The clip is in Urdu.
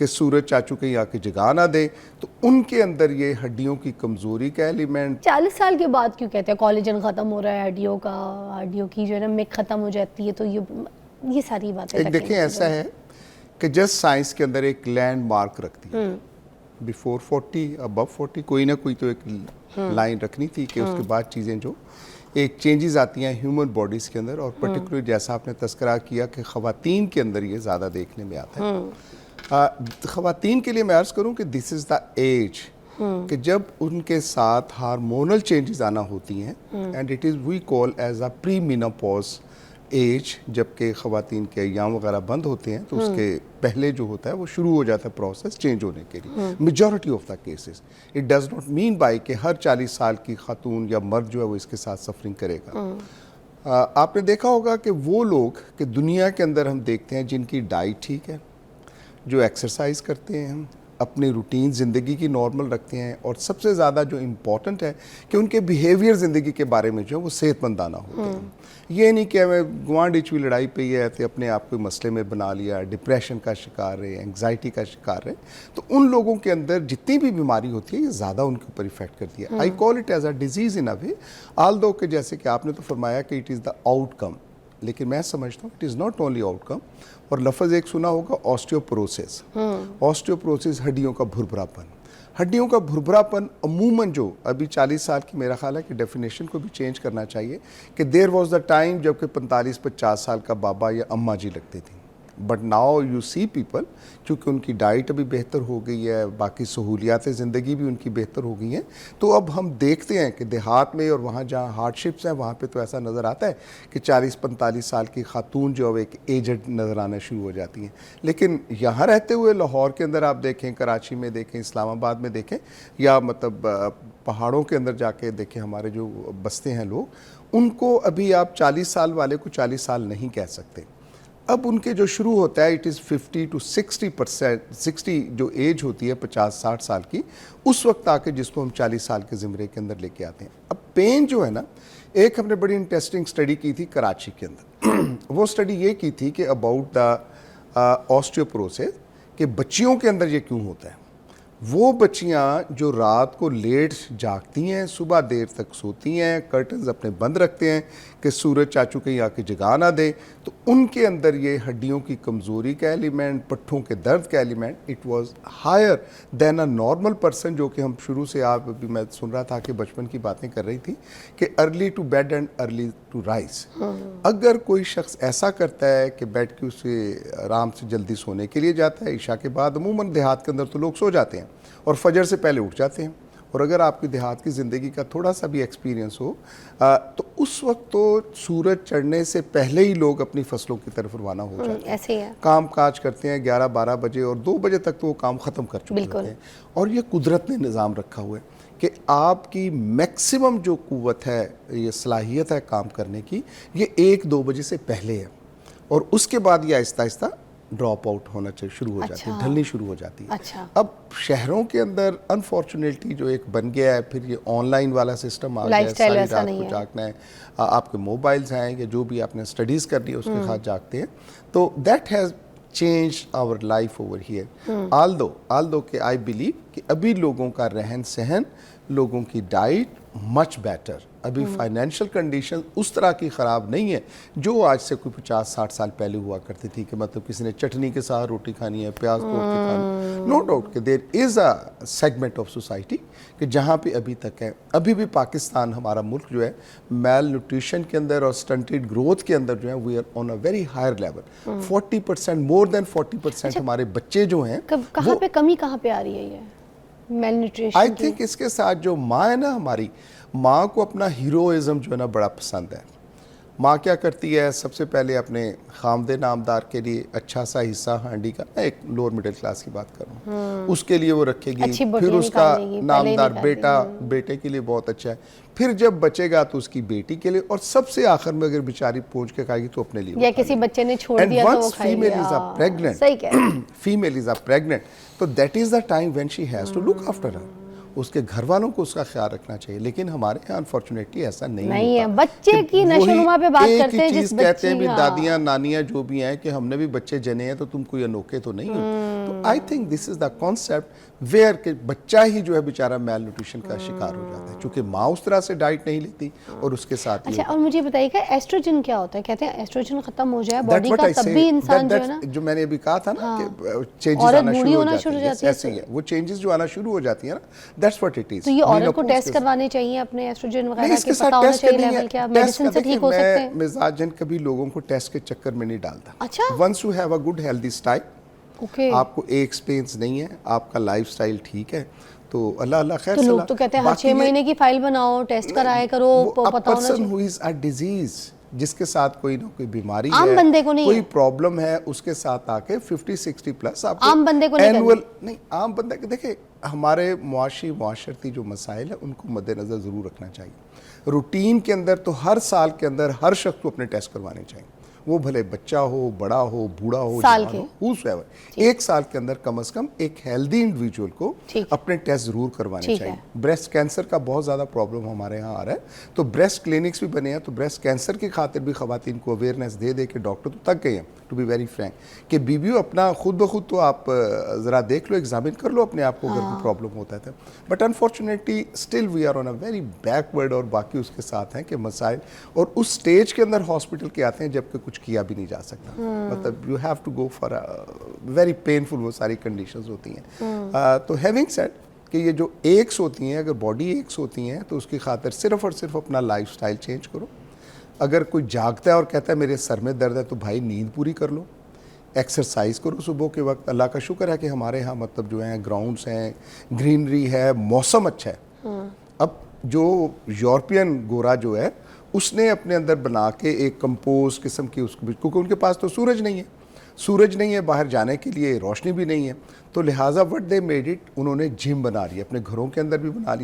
کہ سورج چاچو کہیں آ کے جگا نہ دے، تو ان کے اندر یہ ہڈیوں کی کمزوری کا ایلیمنٹ 40 سال کے بعد کیوں کہتے ہیں کولیجن ختم ہو رہا ہے ہڈیوں کی جو ہے نا مک ختم ہو جاتی ہے، تو یہ ساری باتیں ایک دیکھیں ایسا ہے کہ جسٹ سائنس کے اندر ایک لینڈ مارک رکھتی ہے بیفور 40 ابو 40 کوئی نہ کوئی تو ایک لائن رکھنی تھی کہ اس کے بعد چیزیں جو ایک چینجز آتی ہیں ہیومن باڈیز کے اندر، اور پرٹیکولر جیسا آپ نے تذکرہ کیا کہ خواتین کے اندر یہ زیادہ دیکھنے میں آتا ہے۔ خواتین کے لیے میں عرض کروں کہ دس از دا ایج کہ جب ان کے ساتھ ہارمونل چینجز آنا ہوتی ہیں، and it is we call as a pre menopause age, جبکہ خواتین کے ایام وغیرہ بند ہوتے ہیں تو اس کے پہلے جو ہوتا ہے وہ شروع ہو جاتا ہے پروسیس چینج ہونے کے لیے۔ Majority of the cases it does not mean by کہ ہر 40 سال کی خاتون یا مرد جو ہے وہ اس کے ساتھ سفرنگ کرے گا۔ آپ نے دیکھا ہوگا کہ وہ لوگ کہ دنیا کے اندر ہم دیکھتے ہیں جن کی ڈائٹ ٹھیک ہے، جو ایکسرسائز کرتے ہیں، اپنی روٹین زندگی کی نارمل رکھتے ہیں، اور سب سے زیادہ جو امپورٹنٹ ہے کہ ان کے بیہیویئر زندگی کے بارے میں جو ہے وہ صحت مندانہ ہوتے ہیں۔ یہ نہیں کہ ہمیں گوانڈ ایچوی لڑائی پہ ہی ہے تو اپنے آپ کو مسئلے میں بنا لیا، ڈپریشن کا شکار رہے، انگزائٹی کا شکار رہے، تو ان لوگوں کے اندر جتنی بھی بیماری ہوتی ہے یہ زیادہ ان کے اوپر ایفیکٹ کرتی ہے۔ I call it as a disease in a way, although کہ جیسے کہ آپ نے تو فرمایا کہ اٹ از دا آؤٹ کم، لیکن میں سمجھتا ہوں it is not only out کم، اور لفظ ایک سنا ہوگا آسٹیوپروسس۔ آسٹیوپروسس ہڈیوں کا بھربھرا پن، ہڈیوں کا بھربھرا پن عموماً جو ابھی 40 سال کی میرا خیال ہے کہ ڈیفینیشن کو بھی چینج کرنا چاہیے کہ دیر واز دا ٹائم جب کہ 45-50 سال کا بابا یا اماں جی لگتے تھے، but now you see people چونکہ ان کی ڈائٹ ابھی بہتر ہو گئی ہے، باقی سہولیات زندگی بھی ان کی بہتر ہو گئی ہیں، تو اب ہم دیکھتے ہیں کہ دیہات میں اور وہاں جہاں ہارڈ شپس ہیں وہاں پہ تو ایسا نظر آتا ہے کہ 40-45 سال کی خاتون جو ایک ایجڈ نظر آنا شروع ہو جاتی ہیں۔ لیکن یہاں رہتے ہوئے لاہور کے اندر آپ دیکھیں، کراچی میں دیکھیں، اسلام آباد میں دیکھیں، یا مطلب پہاڑوں کے اندر جا کے دیکھیں، ہمارے جو بستے ہیں لوگ، ان کو ابھی آپ 40 سال والے کو 40 سال نہیں کہہ سکتے۔ اب ان کے جو شروع ہوتا ہے اٹ از 50 to 60%، 60 جو ایج ہوتی ہے 50-60 سال کی، اس وقت آ کے جس کو ہم 40 سال کے زمرے کے اندر لے کے آتے ہیں۔ اب پین جو ہے نا، ایک ہم نے بڑی انٹرسٹنگ اسٹڈی کی تھی کراچی کے اندر، وہ اسٹڈی یہ کی تھی کہ اباؤٹ دا آسٹیوپروسس، کہ بچیوں کے اندر یہ کیوں ہوتا ہے۔ وہ بچیاں جو رات کو لیٹ جاگتی ہیں، صبح دیر تک سوتی ہیں، کرٹنز اپنے بند رکھتے ہیں کہ سورج چاچو کہیں آ کے جگا نہ دے، تو ان کے اندر یہ ہڈیوں کی کمزوری کا ایلیمنٹ، پٹھوں کے درد کا element it was higher than a normal person, جو کہ ہم شروع سے آپ ابھی میں سن رہا تھا کہ بچپن کی باتیں کر رہی تھی کہ early to bed and early to rise. اگر کوئی شخص ایسا کرتا ہے کہ بیڈ کے اسے آرام سے جلدی سونے کے لیے جاتا ہے، عشاء کے بعد عموماً دیہات کے اندر تو لوگ سو جاتے ہیں اور فجر سے پہلے اٹھ جاتے ہیں، اور اگر آپ کی دیہات کی زندگی کا تھوڑا سا بھی ایکسپیرینس ہو تو اس وقت تو سورج چڑھنے سے پہلے ہی لوگ اپنی فصلوں کی طرف روانہ ہو جاتے ہیں، ایسے ہی ہے، کام کاج کرتے ہیں 11-12 بجے، اور 2 بجے تک تو وہ کام ختم کر چکے ہوتے ہیں۔ اور یہ قدرت نے نظام رکھا ہوا ہے کہ آپ کی میکسیمم جو قوت ہے، یہ صلاحیت ہے کام کرنے کی، یہ 1-2 بجے سے پہلے ہے، اور اس کے بعد یہ آہستہ آہستہ ڈراپ آؤٹ ہونا شروع ہو جاتی ہے، ڈھلنی شروع ہو جاتی ہے۔ اب شہروں کے اندر انفارچونیٹلی جو ایک بن گیا ہے، پھر یہ آن لائن والا سسٹم آ گیا ہے، ساری رات کو جاگنا ہے، آپ کے موبائلز ہیں یا جو بھی آپ نے اسٹڈیز کرنی ہے اس کے ساتھ جاگتے ہیں، تو that has change our life over here. Although کہ آئی بلیو کہ ابھی لوگوں کا رہن سہن، لوگوں کی ڈائٹ مچ بیٹر، ابھی فائنینشیل کنڈیشن اس طرح کی خراب نہیں ہے جو آج سے کوئی 50-60 سال پہلے ہوا کرتی تھی، کہ مطلب کسی نے چٹنی کے ساتھ روٹی کھانی ہے، پیاز توڑ کے کھانی۔ نو ڈاؤٹ کہ دیر از اے سیگمنٹ آف سوسائٹی کہ جہاں پہ ابھی تک ہے، ابھی بھی پاکستان ہمارا ملک جو ہے میل نیوٹریشن کے اندر اور سٹنٹڈ گروتھ کے اندر جو ہے we are on a very higher level, 40%، more than 40% ہمارے بچے جو ہیں۔ کہاں پہ کمی کہاں پہ آ رہی ہے یہ میل نیوٹریشن؟ آئی تھنک اس کے ساتھ جو ماں ہے نا، ہماری ماں کو اپنا ہیروئزم جو ہے نا بڑا پسند ہے۔ ماں کیا کرتی ہے، سب سے پہلے اپنے خامدے نامدار کے لیے اچھا سا حصہ ہانڈی کا، میں ایک لوور مڈل کلاس کی بات کر رہا ہوں، اس کے لیے وہ رکھے گی، پھر اس کا نامدار بیٹا، بیٹے کے لیے بہت اچھا ہے، پھر جب بچے گا تو اس کی بیٹی کے لیے، اور سب سے آخر میں اگر بیچاری پہنچ کے کھائے گی تو اپنے لیے، یا کسی بچے نے چھوڑ دیا تو وہ کھائے گی۔ فیمیل از اے پریگننٹ، تو that is the time when she has to look after her, اس کے گھر والوں کو اس کا خیال رکھنا چاہیے، لیکن ہمارے یہاں انفارچونیٹلی ایسا نہیں ہے۔ بچے کی نشوونما پہ بات کرتے ہیں، جس کہتے ہیں بھی دادیاں نانیاں جو بھی ہیں کہ ہم نے بھی بچے جنے ہیں تو تم کوئی انوکھے تو نہیں ہو، تو I think this is the concept where کہ بچہ ہی جو ہے بیچارہ میل نیوٹریشن کا شکار ہو جاتا ہے چونکہ ماں اس طرح سے ڈائٹ نہیں لیتی اور اس کے ساتھ اچھا اور مجھے بتائیے کہ ایسٹروجن کیا ہوتا ہے؟ کہتے ہیں ایسٹروجن ختم ہو جائے باڈی کا تب بھی انسان جو ہے نا جو میں نے ابھی کہا تھا نا کہ چینجز آنا شروع ہو جاتی ہیں ایسے ہی ہے وہ چینجز جو آنا شروع ہو جاتی ہیں نا دیٹس واٹ اٹ از. تو یہ عورت کو ٹیسٹ کروانے چاہیے اپنے ایسٹروجن وغیرہ کے پتہ ہونا چاہیے لیول کیا میڈیسن سے ٹھیک ہو سکتے ہیں؟ مزاجن کبھی لوگوں کو ٹیسٹ کے چکر میں نہیں ڈالتا. اچھا once you have a good healthy style آپ کو ایکس پینس نہیں ہے آپ کا لائف اسٹائل ٹھیک ہے تو اللہ اللہ خیر تو لوگ تو کہتے ہیں ہر 6 مہینے کی فائل بناؤ ٹیسٹ کرائے کرو پتہ ہونا چاہیے. جس کے ساتھ کوئی نہ کوئی بیماری عام ہے بندے کو نہیں کوئی پرابلم ہے اس کے ساتھ آ کے 50-60 پلس آپ عام بندے کو نہیں عام بندے کے دیکھیں ہمارے معاشرتی جو مسائل ہیں ان کو مد نظر ضرور رکھنا چاہیے. روٹین کے اندر تو ہر سال کے اندر ہر شخص کو اپنے ٹیسٹ کروانے چاہیے وہ بھلے بچہ ہو بڑا ہو بوڑھا ہو جوان ہو ایک سال کے اندر کم از کم ایک ہیلدی انڈیویجول کو اپنے ٹیسٹ ضرور کروانے چاہیے. بریسٹ کینسر کا بہت زیادہ پرابلم ہمارے ہاں آ رہا ہے تو بریسٹ کلینکس بھی بنے ہیں تو بریسٹ کینسر کی خاطر بھی خواتین کو اویئرنیس دے کے ڈاکٹر تو تک گئے ہیں ٹو بی ویری فرینک کہ بیویوں اپنا خود بخود تو آپ ذرا دیکھ لو ایگزامن کر لو اپنے آپ کو اگر کوئی پرابلم ہوتا ہے but unfortunately still we are on a very backward اور باقی اس کے ساتھ ہیں کہ مسائل اور اس سٹیج کے اندر ہاسپٹل کے آتے ہیں جبکہ کچھ کیا بھی نہیں جا سکتا مطلب you have to go for very painful وہ ساری کنڈیشنز ہوتی ہیں. تو ہیونگ سیڈ کہ یہ جو ایکس ہوتی ہیں اگر باڈی ایکس ہوتی ہیں تو اس کی خاطر صرف اور صرف اپنا لائف سٹائل چینج کرو. اگر کوئی جاگتا ہے اور کہتا ہے میرے سر میں درد ہے تو بھائی نیند پوری کر لو ایکسرسائز کرو صبح کے وقت. اللہ کا شکر ہے کہ ہمارے ہاں مطلب جو ہیں گراؤنڈس ہیں گرینری ہے موسم اچھا ہے. اب جو یورپین گورا جو ہے اس نے اپنے اندر بنا کے ایک کمپوز قسم کی اس کو کیونکہ ان کے پاس تو سورج نہیں ہے باہر جانے کے لیے روشنی بھی نہیں ہے تو لہٰذا وٹ دے میڈ اٹ انہوں نے جم بنا لی اپنے گھروں کے اندر بھی بنا لی